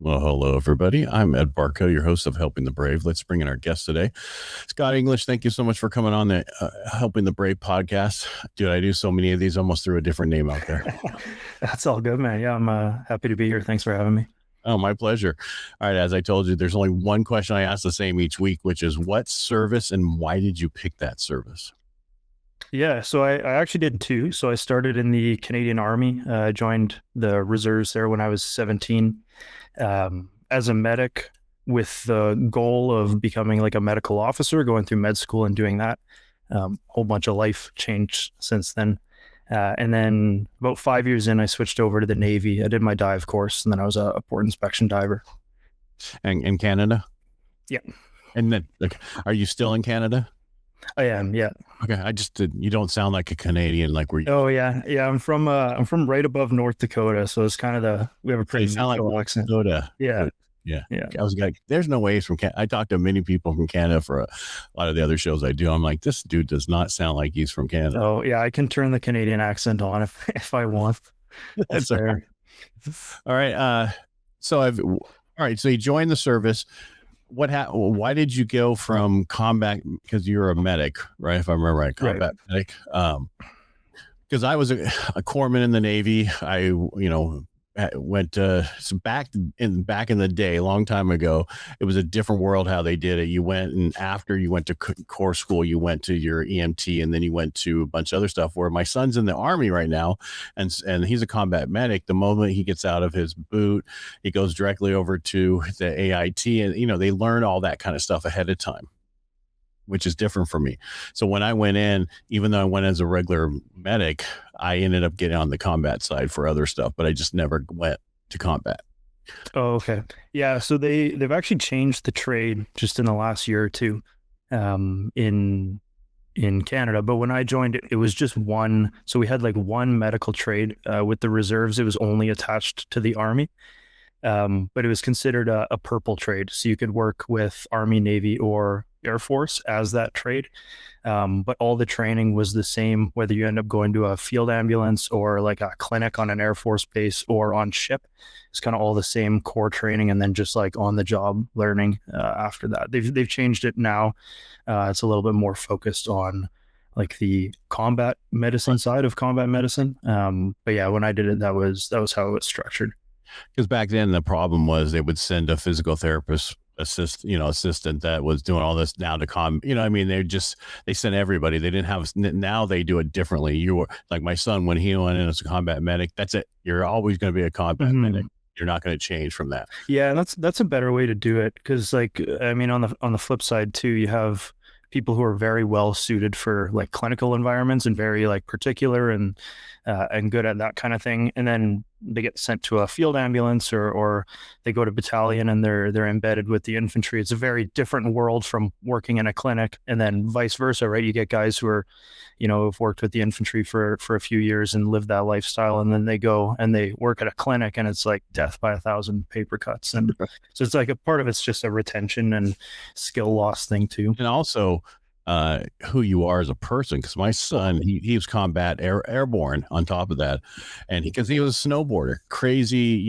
Well, hello, everybody. I'm Ed Parcaut, your host of Helping the Brave. Let's bring in our guest today, Scott English. Thank you so much for coming on the Helping the Brave podcast. Dude, I do so many of these, almost threw a different name out there. That's all good, man. Yeah, I'm happy to be here. Thanks for having me. Oh, my pleasure. All right. As I told you, there's only one question I ask the same each week, which is what service and why did you pick that service? Yeah, so I actually did two. So I started in the Canadian Army. I joined the reserves there when I was 17 as a medic with the goal of becoming like a medical officer, going through med school and doing that. Whole bunch of life changed since then. And then about 5 years in, I switched over to the Navy. I did my dive course, and then I was a port inspection diver. And in Canada? Yeah. And then, like, are you still in Canada? I am, yeah. Okay, I just did. You don't sound like a Canadian, like we're. Oh yeah. I'm from right above North Dakota, so it's kind of we have a pretty Sound like neutral accent. Dakota. Yeah, Yeah. yeah. I was like, there's no way he's from Canada. I talked to many people from Canada for a lot of the other shows I do. I'm like, this dude does not sound like he's from Canada. Oh yeah, I can turn the Canadian accent on if I want. That's fair. All right. All right. So you joined the service. Why did you go from combat? Because you're a medic, right? If I remember right, combat medic. Because I was a corpsman in the Navy. Went back in the day, a long time ago. It was a different world how they did it. You went, and after you went to corps school, you went to your EMT, and then you went to a bunch of other stuff. Where my son's in the Army right now, and he's a combat medic. The moment he gets out of his boot, he goes directly over to the AIT, and they learn all that kind of stuff ahead of time, which is different for me. So when I went in, even though I went as a regular medic, I ended up getting on the combat side for other stuff, but I just never went to combat. Oh, okay. Yeah, so they've actually changed the trade just in the last year or two in Canada. But when I joined it was just one. So we had like one medical trade with the reserves. It was only attached to the Army. But it was considered a purple trade. So you could work with Army, Navy, or Air Force as that trade. But all the training was the same, whether you end up going to a field ambulance or like a clinic on an Air Force base or on ship. It's kind of all the same core training, and then just like on the job learning after that. They've changed it now. It's a little bit more focused on like the combat medicine side of combat medicine. But yeah, when I did it, that was how it was structured. Because back then the problem was they would send a physical therapist assistant that was doing all this down to they sent everybody. They didn't have. Now they do it differently. You were like my son when he went in as a combat medic. That's it. You're always going to be a combat medic. You're not going to change from that. Yeah, and that's a better way to do it, because like I mean on the flip side too, you have people who are very well suited for like clinical environments and very like particular and good at that kind of thing, and then they get sent to a field ambulance or they go to battalion and they're embedded with the infantry. It's a very different world from working in a clinic, and then vice versa, right? You get guys who are, have worked with the infantry for a few years and lived that lifestyle, and then they go and they work at a clinic and it's like death by 1,000 paper cuts. And so it's like a part of it's just a retention and skill loss thing too. And also who you are as a person, because my son he was combat airborne on top of that, and because he was a snowboarder, crazy,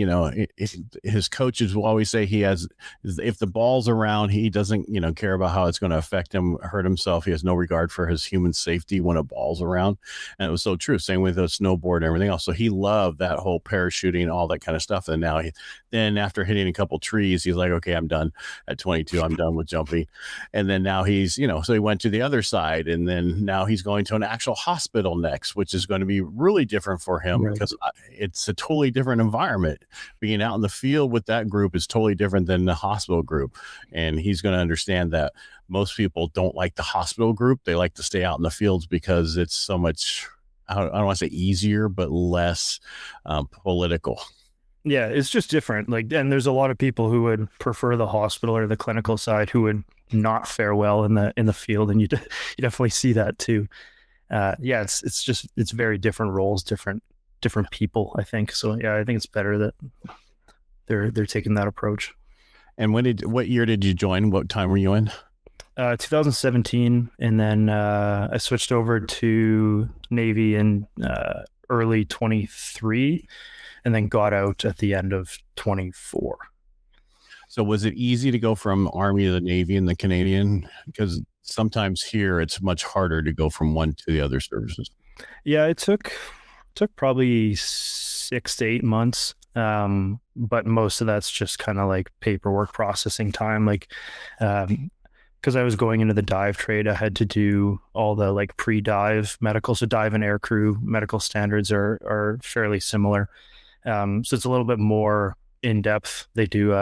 his coaches will always say if the ball's around, he doesn't care about how it's going to affect him, hurt himself. He has no regard for his human safety when a ball's around, and it was so true. Same with the snowboard and everything else. So he loved that whole parachuting, all that kind of stuff. And now then after hitting a couple trees, he's like, okay, I'm done at 22. I'm done with jumping. And then now he's so he went to the other side, and then now he's going to an actual hospital next, which is going to be really different for him, right? Because it's a totally different environment. Being out in the field with that group is totally different than the hospital group, and he's going to understand that most people don't like the hospital group. They like to stay out in the fields because it's so much, I don't want to say easier, but less political. Yeah, it's just different. Like, and there's a lot of people who would prefer the hospital or the clinical side who would not fare well in the field, and you definitely see that too. Yeah, it's very different roles, different people, I think. So yeah, I think it's better that they're taking that approach. And what year did you join? What time were you in? 2017, and then I switched over to Navy in early 23. And then got out at the end of 24. So was it easy to go from Army to the Navy and the Canadian? Because sometimes here it's much harder to go from one to the other services. Yeah, it took probably 6 to 8 months. But most of that's just kind of like paperwork processing time. Like, because I was going into the dive trade, I had to do all the like pre-dive medical. So dive and air crew medical standards are fairly similar. So it's a little bit more in depth. They do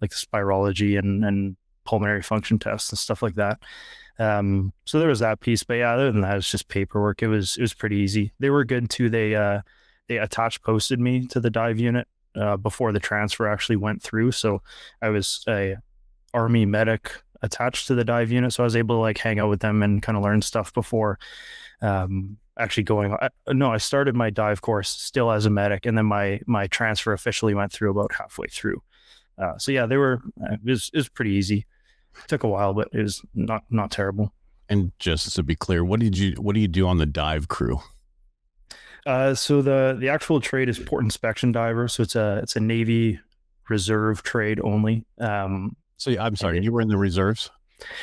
like spirology and pulmonary function tests and stuff like that. So there was that piece, but yeah, other than that, it's just paperwork. It was pretty easy. They were good too. They attach posted me to the dive unit before the transfer actually went through. So I was a Army medic attached to the dive unit, so I was able to like hang out with them and kind of learn stuff before actually going. No, I started my dive course still as a medic, and then my transfer officially went through about halfway through. So yeah, it was pretty easy. It took a while, but it was not terrible. And just to be clear, what do you do on the dive crew? So the actual trade is port inspection diver. So it's a Navy Reserve trade only. So I'm sorry, you were in the reserves?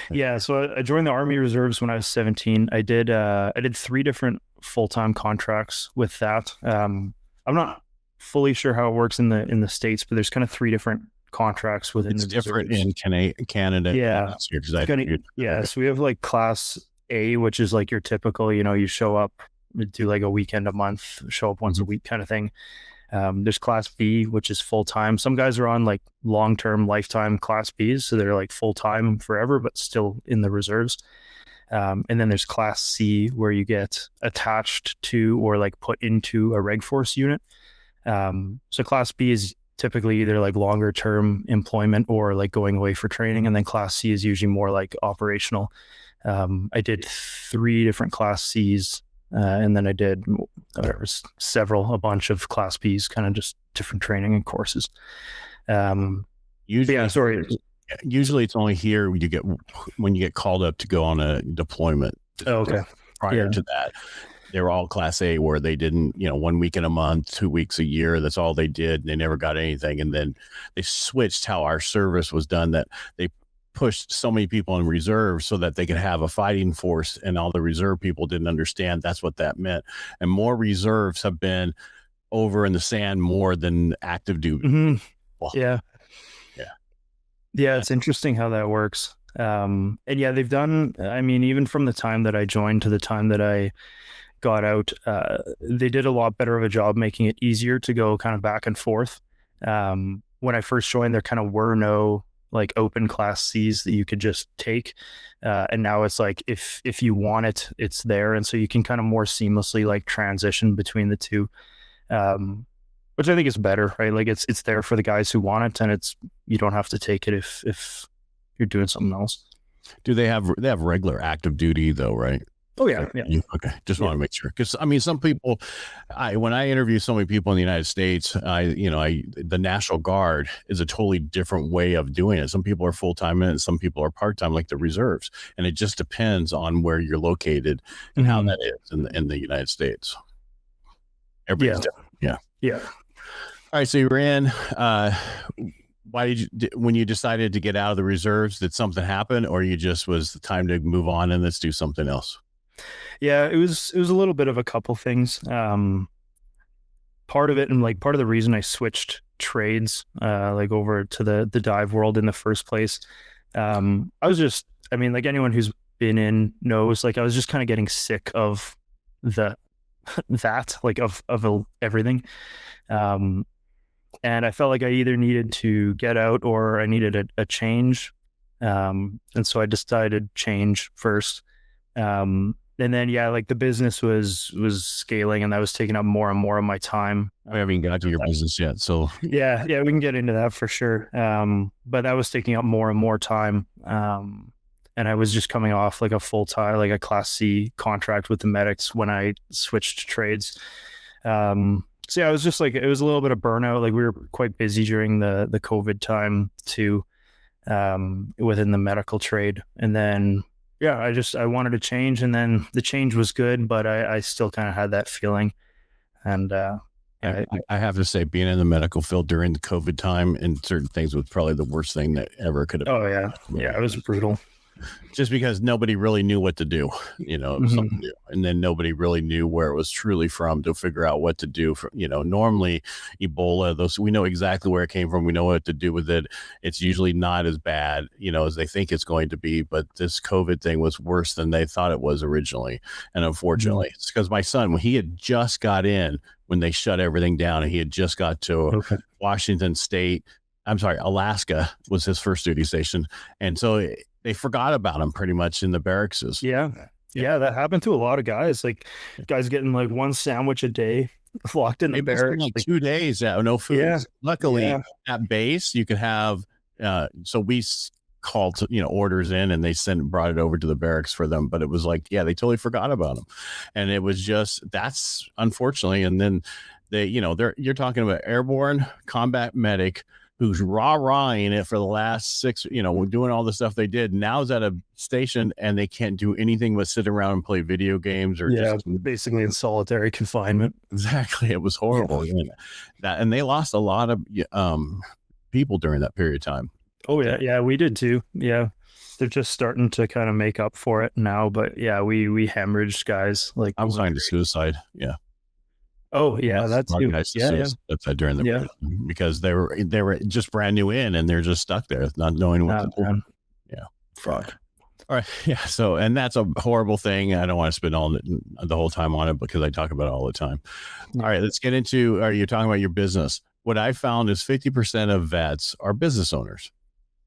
Yeah, so I joined the Army Reserves when I was 17. I did 3 different full-time contracts with that. I'm not fully sure how it works in the States, but there's kind of 3 different contracts within it's the different reserves. in Canada. Yeah. So we have like class A, which is like your typical, you show up, do like a weekend a month, show up once a week kind of thing. There's class B, which is full time. Some guys are on like long-term lifetime class Bs. So they're like full time forever, but still in the reserves. And then there's class C, where you get attached to or like put into a reg force unit. So class B is typically either like longer term employment or like going away for training. And then class C is usually more like operational. I did 3 different class Cs. And then I did a bunch of class Bs, kind of just different training and courses. Usually, yeah, sorry. Usually it's only here when you get called up to go on a deployment. Oh, okay. Prior to that, they were all class A, where they didn't, 1 week in a month, 2 weeks a year. That's all they did. They never got anything. And then they switched how our service was done, that they pushed so many people in reserve so that they could have a fighting force, and all the reserve people didn't understand that's what that meant. And more reserves have been over in the sand more than active duty. Mm-hmm. Well, yeah. It's interesting how that works. And yeah, they've done, I mean, even from the time that I joined to the time that I got out, they did a lot better of a job making it easier to go kind of back and forth. When I first joined, there kind of were no like open class C's that you could just take. And now it's like, if you want it, it's there. And so you can kind of more seamlessly like transition between the two, which I think is better, right? Like it's there for the guys who want it, and you don't have to take it if you're doing something else. Do they have regular active duty though, right? Oh yeah. Okay. Just want to make sure, because I mean, some people, when I interview so many people in the United States, the National Guard is a totally different way of doing it. Some people are full time in it, and some people are part time, like the reserves, and it just depends on where you're located and how that is in the United States. Everybody's different. Yeah. All right. So you were in. Why when you decided to get out of the reserves, did something happen, or you just was the time to move on and let's do something else? Yeah, it was a little bit of a couple things. Part of it, and like part of the reason I switched trades, like over to the dive world in the first place, I was just, I mean, like anyone who's been in knows, like I was just kind of getting sick of everything. And I felt like I either needed to get out or I needed a change. And so I decided change first. And then, yeah, like the business was scaling, and that was taking up more and more of my time. I haven't got to your business yet. So yeah, we can get into that for sure. But that was taking up more and more time. And I was just coming off like a full-time, like a class C contract with the medics when I switched trades. So yeah, it was just like, it was a little bit of burnout. Like we were quite busy during the COVID time too, within the medical trade. And then, yeah, I wanted to change, and then the change was good, but I still kind of had that feeling. And I have to say, being in the medical field during the COVID time and certain things was probably the worst thing that ever could have. Oh yeah, yeah, it was brutal. Just because nobody really knew what to do, it was something new. And then nobody really knew where it was truly from to figure out what to do. For, normally Ebola, we know exactly where it came from. We know what to do with it. It's usually not as bad, as they think it's going to be. But this COVID thing was worse than they thought it was originally. And unfortunately, it's because my son, when he had just got in, when they shut everything down, and he had just got to Washington State, Alaska was his first duty station. And so they forgot about him pretty much in the barracks. Yeah, that happened to a lot of guys. Like guys getting like one sandwich a day, locked in the barracks. Like 2 days, no food. Yeah. Luckily, at base you could have. So we called orders in, and they brought it over to the barracks for them. But it was like, they totally forgot about them, and it was that's unfortunately. And then you're talking about airborne combat medic who's rah-rahing it for the last 6, doing all the stuff they did. Now is at a station and they can't do anything but sit around and play video games or just basically in solitary confinement. Exactly. It was horrible. And they lost a lot of people during that period of time. Oh yeah. Yeah, we did too. Yeah. They're just starting to kind of make up for it now, but yeah, we hemorrhaged guys. Like I was going to suicide. Yeah. Oh yeah, that's during the because they were just brand new in, and they're just stuck there, not knowing what to do. Yeah, fuck. All right, yeah. So, and that's a horrible thing. I don't want to spend the whole time on it because I talk about it all the time. All right, let's get into. You're talking about your business. What I found is 50% of vets are business owners.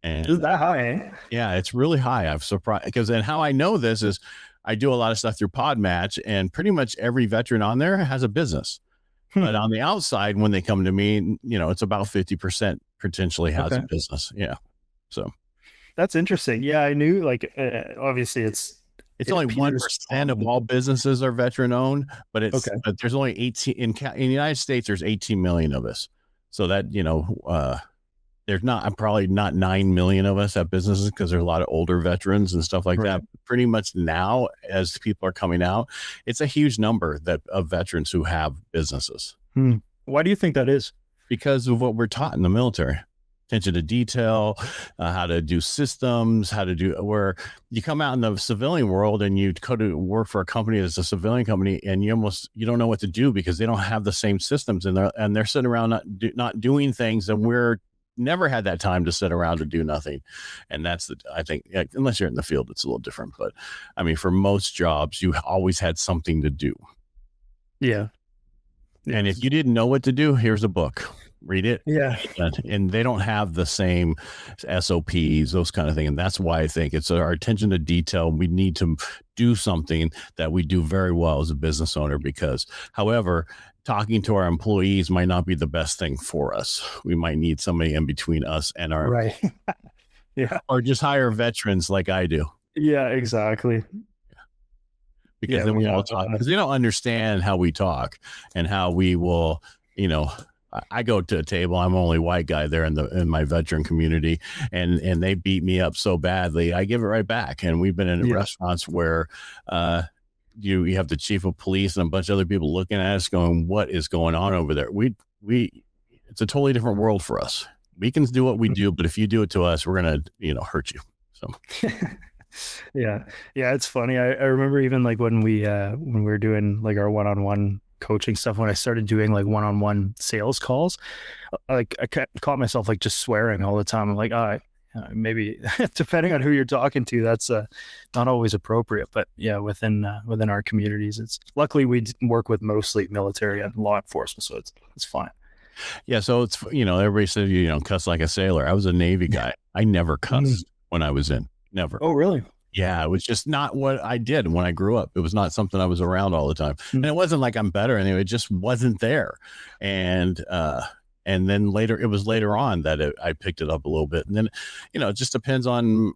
And is that high? Eh? Yeah, it's really high. I'm surprised because, and how I know this is, I do a lot of stuff through Podmatch, and pretty much every veteran on there has a business. But on the outside, when they come to me, it's about 50% potentially has a business. Yeah. So that's interesting. Yeah, I knew, like, obviously it's only 1% of all businesses are veteran owned, but but there's only 18 in the United States. There's 18 million of us. So that, there's probably not 9 million of us at businesses because there's a lot of older veterans and stuff like that. Pretty much now, as people are coming out, it's a huge number of veterans who have businesses. Why do you think that is? Because of what we're taught in the military. Attention to detail, how to do systems, where you come out in the civilian world and you go to work for a company that's a civilian company, and you don't know what to do because they don't have the same systems, and they're sitting around not doing things, and we're never had that time to sit around to do nothing. And that's I think, unless you're in the field, it's a little different. But I mean, for most jobs, you always had something to do. Yeah. And if you didn't know what to do, here's a book, read it. Yeah. And they don't have the same SOPs, those kind of things. And that's why I think it's our attention to detail. We need to do something that we do very well as a business owner, because however, talking to our employees might not be the best thing for us. We might need somebody in between us and our, right. Yeah. Or just hire veterans like I do. Yeah, exactly. Because then we all talk, because they don't understand how we talk and how we will, I go to a table, I'm the only white guy there in my veteran community, and they beat me up so badly, I give it right back. And we've been in restaurants where, you have the chief of police and a bunch of other people looking at us going, what is going on over there? It's a totally different world for us. We can do what we do, but if you do it to us, we're going to, hurt you. So. Yeah. It's funny. I remember even like when we were doing like our one-on-one coaching stuff, when I started doing like one-on-one sales calls, like I caught myself like just swearing all the time. I'm like, maybe depending on who you're talking to, that's not always appropriate, but yeah, within our communities, it's luckily we work with mostly military and law enforcement, so it's fine. Yeah. So it's, everybody said, cuss like a sailor. I was a Navy guy. I never cussed when I was in. Never. Oh, really? Yeah. It was just not what I did when I grew up. It was not something I was around all the time. And it wasn't like I'm better anyway. It just wasn't there. And then later, it was later on that I picked it up a little bit. And then, it just depends on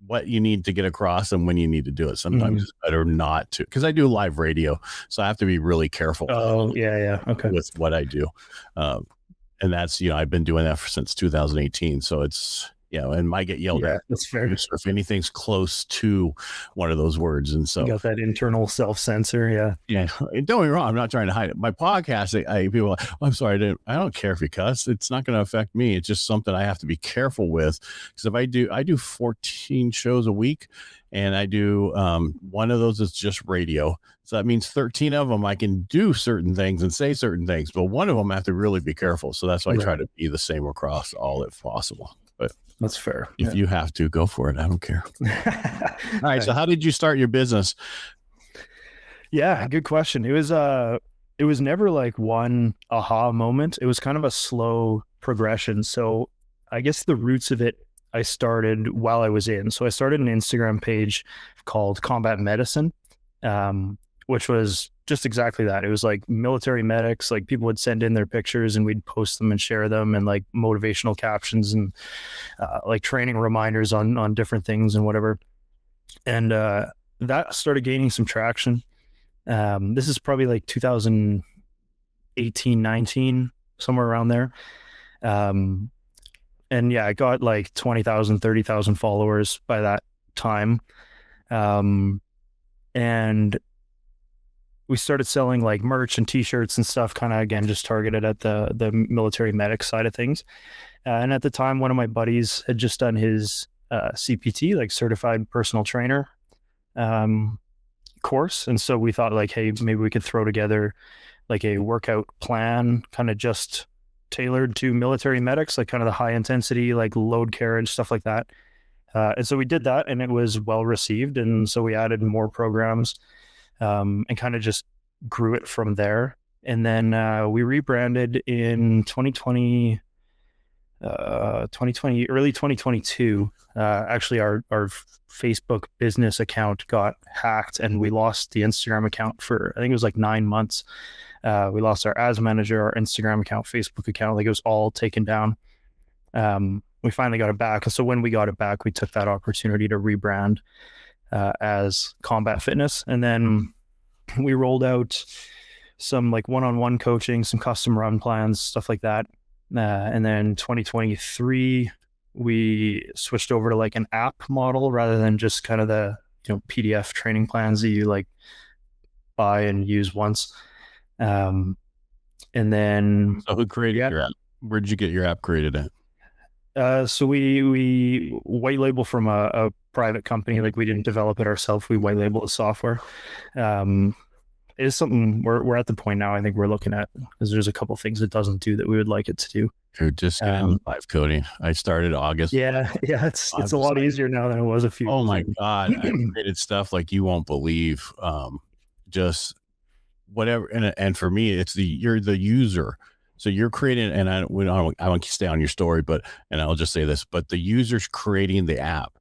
what you need to get across and when you need to do it. Sometimes it's better not to, because I do live radio. So I have to be really careful. Oh, yeah. Okay. With what I do. And that's, I've been doing that since 2018. So it's, and might get yelled at that's fair. if anything's close to one of those words. And so you got that internal self-censor. Yeah. And don't get me wrong, I'm not trying to hide it. My podcast, people are like, I'm sorry, I don't care if you cuss. It's not going to affect me. It's just something I have to be careful with. Because if I do 14 shows a week, and I do one of those is just radio. So that means 13 of them I can do certain things and say certain things, but one of them I have to really be careful. So that's why I try to be the same across all if possible. But that's fair. If you have to, go for it. I don't care. All right. So how did you start your business? Yeah, good question. It was never like one aha moment. It was kind of a slow progression. So I guess the roots of it, I started while I was in. So I started an Instagram page called Combat Medicine, which was just exactly that. It was like military medics, like people would send in their pictures and we'd post them and share them, and like motivational captions and like training reminders on different things and whatever. And that started gaining some traction. This is probably like 2018, 19, somewhere around there. And yeah, I got like 20,000, 30,000 followers by that time. And we started selling like merch and t-shirts and stuff, kind of, again, just targeted at the military medic side of things. And at the time, one of my buddies had just done his CPT, like certified personal trainer course. And so we thought like, hey, maybe we could throw together like a workout plan, kind of just tailored to military medics, like kind of the high intensity, like load carriage, stuff like that. And so we did that, and it was well received. And so we added more programs and kind of just grew it from there. And then we rebranded in 2020, early 2022. Actually, our Facebook business account got hacked, and we lost the Instagram account for, I think it was like 9 months. We lost our ads manager, our Instagram account, Facebook account, like it was all taken down. We finally got it back. And so when we got it back, we took that opportunity to rebrand as Combat Fitness. And then we rolled out some like one-on-one coaching, some custom run plans, stuff like that. And then 2023, we switched over to like an app model rather than just kind of the, PDF training plans that you like buy and use once. And then, so who created your app? Where did you get your app created at? So we white label from a private company. Like we didn't develop it ourselves. We white label the software. It is something we're at the point now. I think we're looking at, because there's a couple things it doesn't do that we would like it to do. Dude, just live coding. I started August. Yeah. It's a lot easier now than it was a few. Oh my God. I created stuff like you won't believe. Just whatever. And for me, you're the user. So you're creating, and I won't stay on your story, and I'll just say this, but the user's creating the app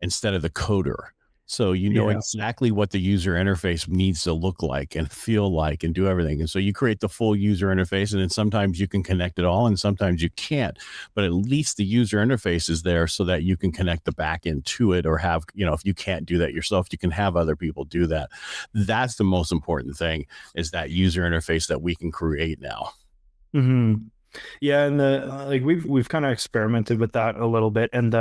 instead of the coder. So exactly what the user interface needs to look like and feel like and do everything. And so you create the full user interface, and then sometimes you can connect it all and sometimes you can't, but at least the user interface is there so that you can connect the back end to it, or have, if you can't do that yourself, you can have other people do that. That's the most important thing, is that user interface that we can create now. Mm-hmm. Yeah, and we've kind of experimented with that a little bit, and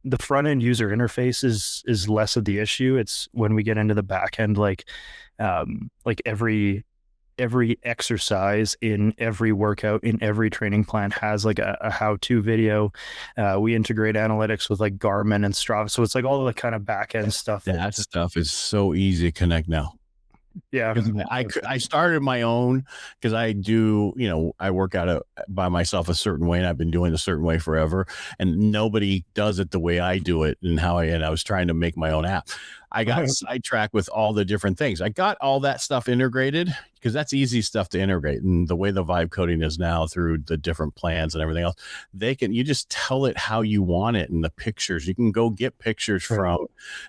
the front end user interface is less of the issue. It's when we get into the back end, like every exercise in every workout in every training plan has like a how-to video. We integrate analytics with like Garmin and Strava, so it's like all the kind of back end stuff. That stuff is so easy to connect now. Yeah, I started my own, because I do, I work out by myself a certain way, and I've been doing a certain way forever, and nobody does it the way I do it, and I was trying to make my own app. I got sidetracked with all the different things. I got all that stuff integrated, because that's easy stuff to integrate. And the way the vibe coding is now, through the different plans and everything else, you just tell it how you want it. And the pictures, you can go get pictures from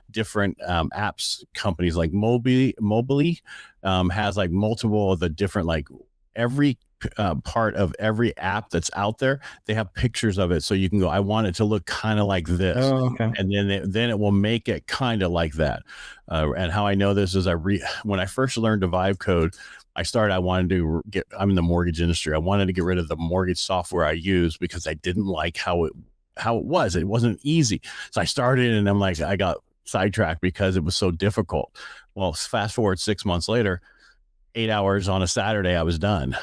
different apps companies, like Mobily has like multiple of the different, like every part of every app that's out there, they have pictures of it, so you can go, I want it to look kind of like this. And then it will make it kind of like that. And how I know this is when I first learned to vibe code, I wanted to I'm in the mortgage industry. I wanted to get rid of the mortgage software I use, because I didn't like how how it was. It wasn't easy. So I started and I'm like, I got sidetracked because it was so difficult. Well, fast forward 6 months later, 8 hours on a Saturday, I was done.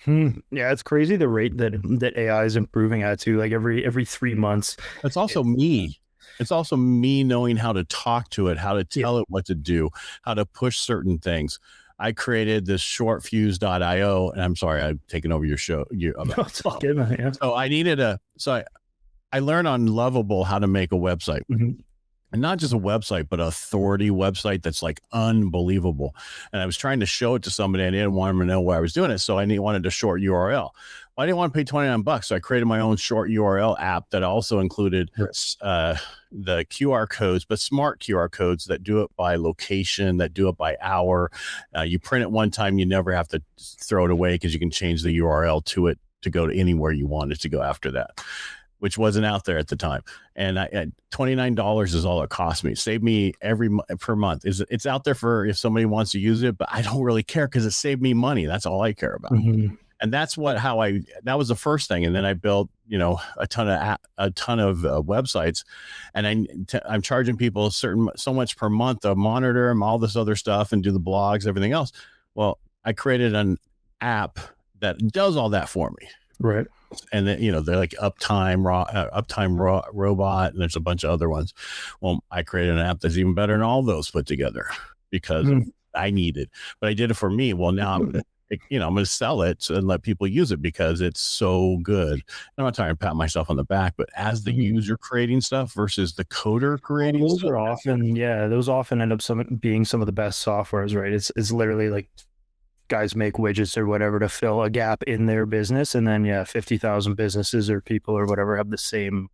Yeah, it's crazy the rate that AI is improving at too. Like every 3 months. It's also me. It's also me knowing how to talk to it, how to tell it what to do, how to push certain things. I created this shortfuse.io, and I'm sorry, I've taken over your show. It's all good, man. Yeah. So I learned on Lovable how to make a website. And not just a website, but an authority website that's like unbelievable. And I was trying to show it to somebody. I didn't want them to know where I was doing it. So I wanted a short URL. Well, I didn't want to pay $29. So I created my own short URL app that also included the QR codes, but smart QR codes that do it by location, that do it by hour. You print it one time, you never have to throw it away because you can change the URL to it to go to anywhere you want it to go after that, which wasn't out there at the time. And $29 is all it cost me. It saved me per month. It's out there for if somebody wants to use it, but I don't really care because it saved me money. That's all I care about. And that's that was the first thing. And then I built, a ton of websites, and I'm charging people so much per month to monitor them, all this other stuff, and do the blogs, everything else. Well, I created an app that does all that for me. Right. And then, they're like Uptime Robot, and there's a bunch of other ones. Well, I created an app that's even better than all those put together because I need it, but I did it for me. Well, now I'm going to sell it and let people use it because it's so good. I'm not trying to pat myself on the back, but as the user creating stuff versus the coder creating those stuff, those often end up being some of the best softwares, right? It's literally like guys make widgets or whatever to fill a gap in their business, and then 50,000 businesses or people or whatever have the same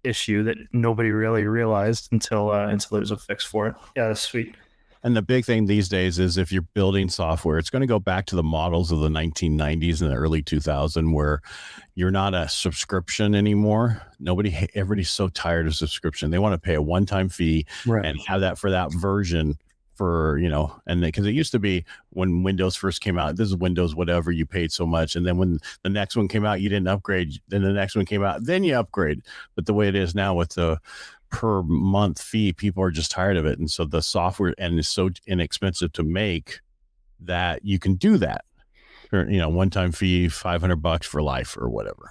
issue that nobody really realized until there's a fix for it. Yeah, that's sweet. And the big thing these days is if you're building software, it's going to go back to the models of the 1990s and the early 2000s where you're not a subscription anymore. Everybody's so tired of subscription. They want to pay a one-time fee and have that for that version for, and because it used to be when Windows first came out, this is Windows, whatever, you paid so much. And then when the next one came out, you didn't upgrade. Then the next one came out, then you upgrade. But the way it is now with the per month fee, people are just tired of it. And so the software and is so inexpensive to make that you can do that for, one-time fee, $500 for life or whatever.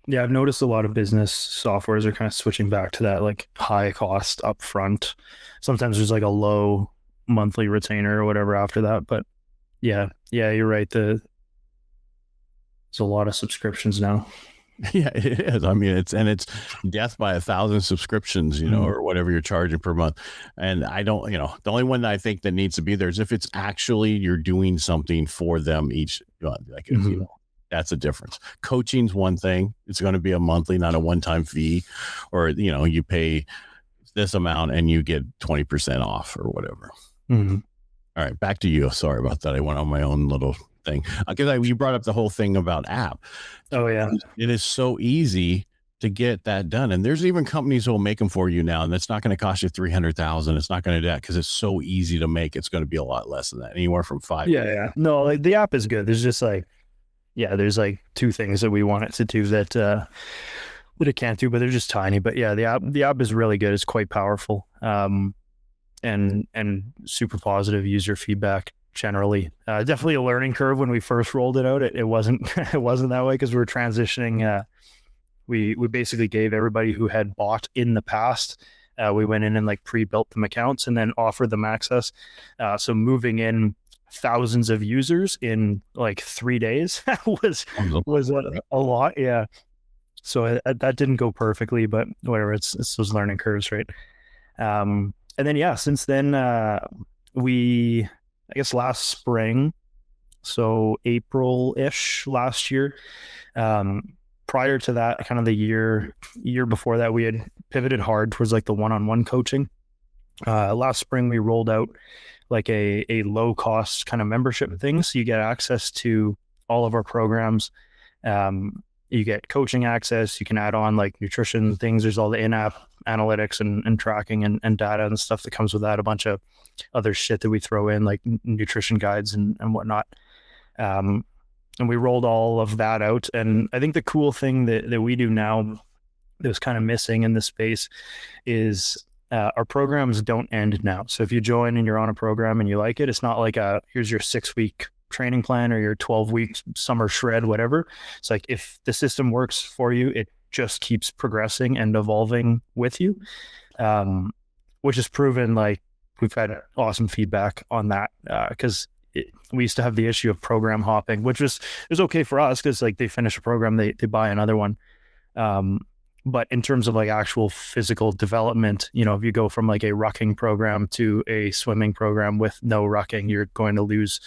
Yeah, I've noticed a lot of business softwares are kind of switching back to that like high cost upfront. Sometimes there's like a low monthly retainer or whatever after that. But yeah, you're right. There's a lot of subscriptions now. Yeah, it is. I mean, it's death by 1,000 subscriptions, or whatever you're charging per month. And I don't, the only one that I think that needs to be there is if it's actually you're doing something for them each month. Like, that's a difference. Coaching's one thing. It's going to be a monthly, not a one-time fee, or, you pay this amount and you get 20% off or whatever. All right, back to you. Sorry about that. I went on my own little thing because you brought up the whole thing about app. Oh yeah. It is so easy to get that done. And there's even companies who will make them for you now. And that's not going to cost you $300,000. It's not going to do that because it's so easy to make. It's going to be a lot less than that, anywhere from $5. Yeah. No, like the app is good. There's just like, there's like two things that we want it to do that it can't do, but they're just tiny. But yeah, the app is really good. It's quite powerful. And super positive user feedback generally. Definitely a learning curve when we first rolled it out. It wasn't it wasn't that way because we were transitioning. We basically gave everybody who had bought in the past. We went in and like pre-built them accounts and then offered them access. So moving in thousands of users in like 3 days was a lot. Yeah. So that didn't go perfectly, but whatever. It's those learning curves, right? And then since then I guess last spring, so April-ish last year. Prior to that, kind of the year before that, we had pivoted hard towards like the one-on-one coaching. Last spring, we rolled out like a low cost kind of membership thing. So you get access to all of our programs. You get coaching access. You can add on like nutrition things. There's all the in-app analytics and tracking and data and stuff that comes with that. A bunch of other shit that we throw in like nutrition guides and whatnot. we rolled all of that out. And I think the cool thing that we do now that was kind of missing in this space is our programs don't end now. So if you join and you're on a program and you like it, it's not like here's your 6-week training plan or your 12-week summer shred, whatever. It's like if the system works for you, it just keeps progressing and evolving with you, which has proven like we've had awesome feedback on that because we used to have the issue of program hopping, which was okay for us because like they finish a program, they buy another one. But in terms of like actual physical development, you know, if you go from like a rucking program to a swimming program with no rucking, you're going to lose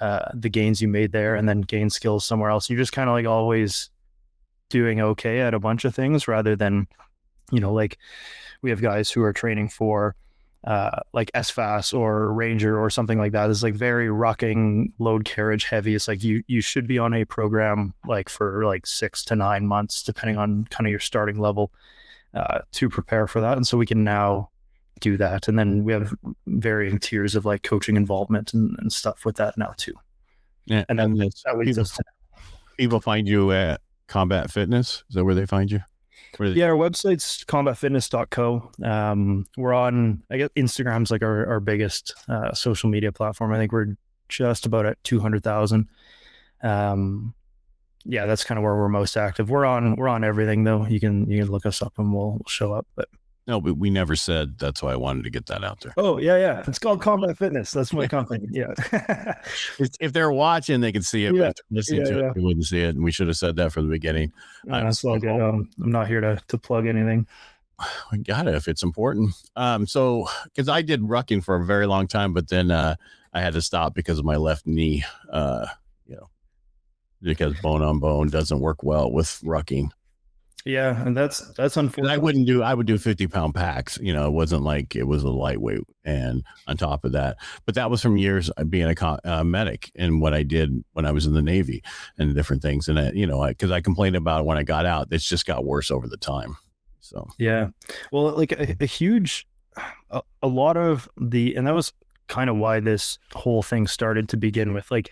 the gains you made there and then gain skills somewhere else. You're just kind of like always doing okay at a bunch of things rather than, you know, like we have guys who are training for like SFAS or Ranger or something like that. It's like very rucking, load carriage heavy. It's like you should be on a program like for like 6 to 9 months, depending on kind of your starting level to prepare for that. And so we can now do that. And then we have varying tiers of like coaching involvement and stuff with that now too. Yeah, and then that leads us to people find you at Combat Fitness. Is that where they find you? Yeah, our website's combatfitness.co. We're on, I guess Instagram's like our biggest social media platform. I think we're just about at 200,000. Yeah, that's kind of where we're most active. We're on everything though. You can look us up and we'll show up. But no, but we never said. That's why I wanted to get that out there. Oh yeah. It's called Combat Fitness. That's my company. Yeah. If they're watching, they can see it. Yeah. But listening to it, they wouldn't see it. And we should have said that from the beginning. That's all good. I'm not here to plug anything. I got it if it's important. So because I did rucking for a very long time, but then I had to stop because of my left knee. Because bone on bone doesn't work well with rucking. Yeah, and that's unfortunate. I would do 50-pound packs. You know, it wasn't like it was a lightweight. And on top of that, but that was from years of being a medic and what I did when I was in the Navy and different things. And because I complained about it when I got out, it's just got worse over the time. So yeah, well, like a lot of and that was kind of why this whole thing started to begin with. Like,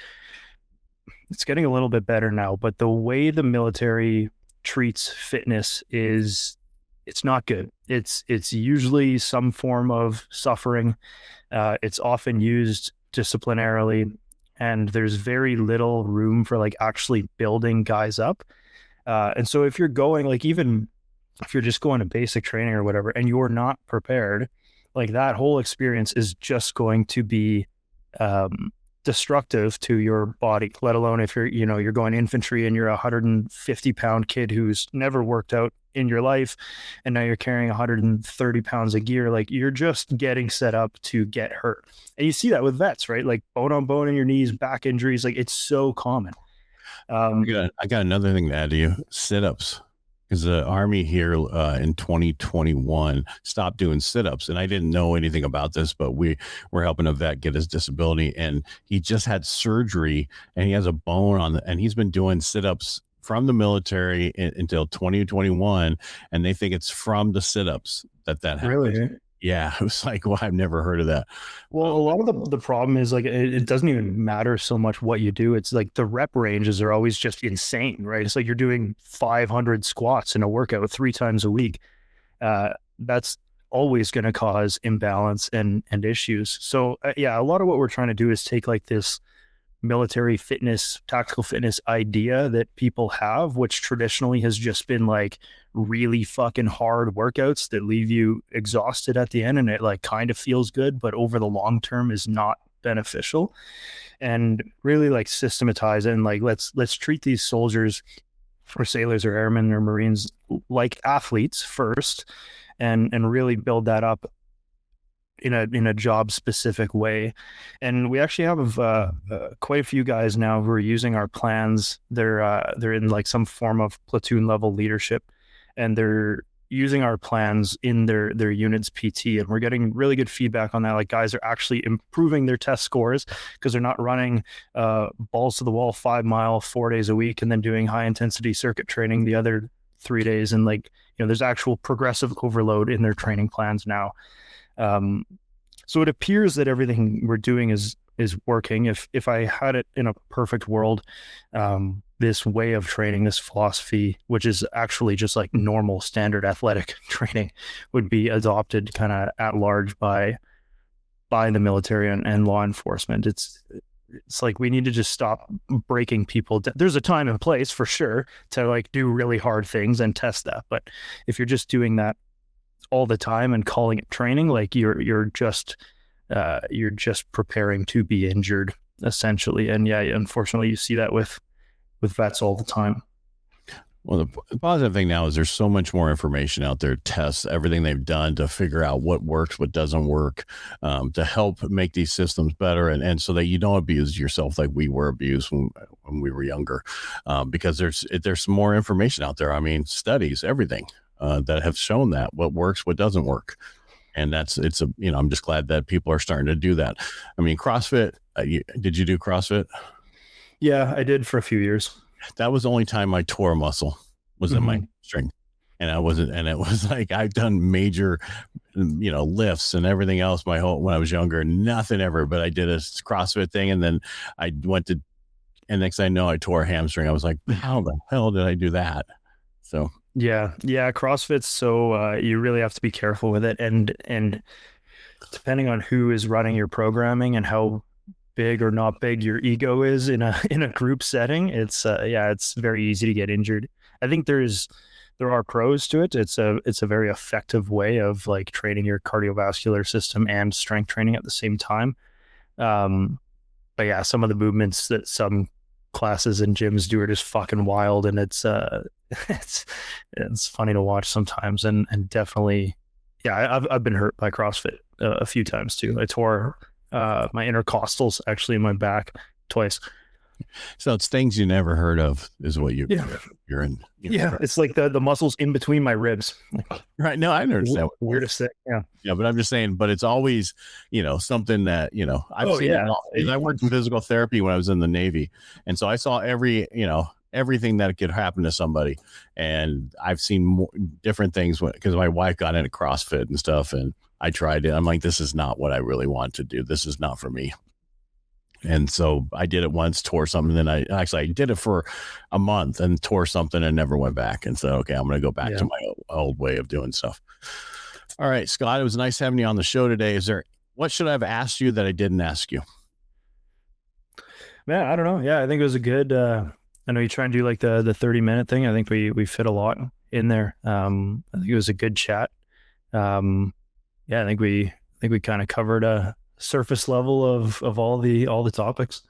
it's getting a little bit better now, but the way the military treats fitness it's not good. It's usually some form of suffering. It's often used disciplinarily, and there's very little room for like actually building guys up. And so if you're going like, even if you're just going to basic training or whatever, and you're not prepared, like that whole experience is just going to be destructive to your body, let alone if you're going infantry and you're a 150-pound kid who's never worked out in your life and now you're carrying 130 pounds of gear. Like, you're just getting set up to get hurt. And you see that with vets, right? Like bone on bone in your knees, back injuries, like it's so common. I got another thing to add to you. Sit-ups. Because the Army here in 2021 stopped doing sit-ups, and I didn't know anything about this, but we were helping a vet get his disability, and he just had surgery, and he has a bone and he's been doing sit-ups from the military until 2021, and they think it's from the sit-ups that happens. Really? Yeah, it was like, well, I've never heard of that. Well, a lot of the problem is like it doesn't even matter so much what you do. It's like the rep ranges are always just insane, right? It's like you're doing 500 squats in a workout 3 times a week. That's always going to cause imbalance and issues. So yeah, a lot of what we're trying to do is take like this military fitness, tactical fitness idea that people have, which traditionally has just been like really fucking hard workouts that leave you exhausted at the end, and it like kind of feels good, but over the long term is not beneficial. And really like systematize it and like let's treat these soldiers or sailors or airmen or Marines like athletes first, and really build that up in a job specific way. And we actually have quite a few guys now who are using our plans. They're in like some form of platoon level leadership, and they're using our plans in their unit's PT, and we're getting really good feedback on that. Like, guys are actually improving their test scores because they're not running balls to the wall 5 mile 4 days a week and then doing high intensity circuit training the other 3 days. And like, there's actual progressive overload in their training plans now. So it appears that everything we're doing is is working. If I had it in a perfect world, this way of training, this philosophy, which is actually just like normal standard athletic training, would be adopted kind of at large by the military and law enforcement. It's like we need to just stop breaking people. There's a time and place for sure to like do really hard things and test that, but if you're just doing that all the time and calling it training, like you're just preparing to be injured essentially. And yeah, unfortunately, you see that with vets all the time. Well, the positive thing now is there's so much more information out there, tests, everything they've done to figure out what works, what doesn't work, to help make these systems better. And so that you don't abuse yourself like we were abused when we were younger, because there's some more information out there. I mean, studies, everything that have shown that what works, what doesn't work. And I'm just glad that people are starting to do that. I mean, CrossFit, did you do CrossFit? Yeah, I did for a few years. That was the only time I tore a muscle was in my string. And it was like, I've done major, lifts and everything else when I was younger, nothing ever, but I did a CrossFit thing. And then and next thing I know, I tore a hamstring. I was like, how the hell did I do that? So, yeah. CrossFit's so, you really have to be careful with it. And depending on who is running your programming and how big or not big your ego is in a group setting, it's very easy to get injured. I think there are pros to it. It's a very effective way of like training your cardiovascular system and strength training at the same time. But yeah, some of the movements that some classes and gyms do are just fucking wild, and it's funny to watch sometimes. And definitely, yeah, I've been hurt by CrossFit a few times too. I tore my intercostals actually in my back twice. So it's things you never heard of is what you're in. It's like the muscles in between my ribs. Right. No, I understand. Weirdest thing. Yeah, but I'm just saying, but it's always, something that, I've seen it all. I worked in physical therapy when I was in the Navy. And so I saw everything that could happen to somebody. And I've seen different things because my wife got into CrossFit and stuff, and I tried it. I'm like, this is not what I really want to do. This is not for me. And so I did it once, tore something. Then I did it for a month and tore something and never went back. And so, okay, I'm going to go back to my old way of doing stuff. All right, Scott, it was nice having you on the show today. What should I have asked you that I didn't ask you? Man, I don't know. Yeah, I think it was a good, I know you try and do like the 30-minute thing. I think we fit a lot in there. I think it was a good chat. I think we kind of covered a surface level of all the topics.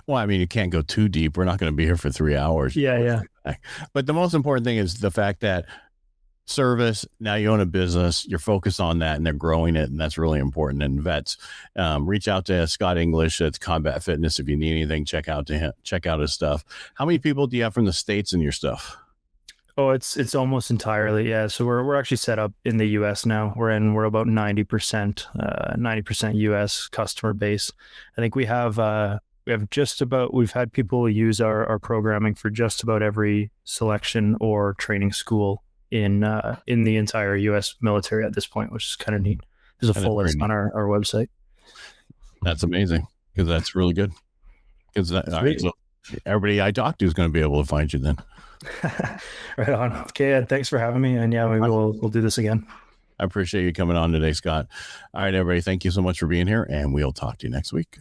Well, I mean, you can't go too deep. We're not going to be here for 3 hours. Yeah. But the most important thing is the fact that service, now you own a business, you're focused on that and they're growing it. And that's really important. And vets, reach out to Scott English at Combat Fitness. If you need anything, check out his stuff. How many people do you have from the States in your stuff? Oh, it's almost entirely. Yeah. So we're actually set up in the US now. We're about 90% US customer base. I think we've had people use our programming for just about every selection or training school in the entire US military at this point, which is kind of neat. There's a full list on our website. That's amazing, because that's really good. Because so everybody I talk to is going to be able to find you then. Right on. Okay, Ed, thanks for having me. And yeah, maybe we'll do this again. I appreciate you coming on today, Scott. All right, everybody. Thank you so much for being here, and we'll talk to you next week.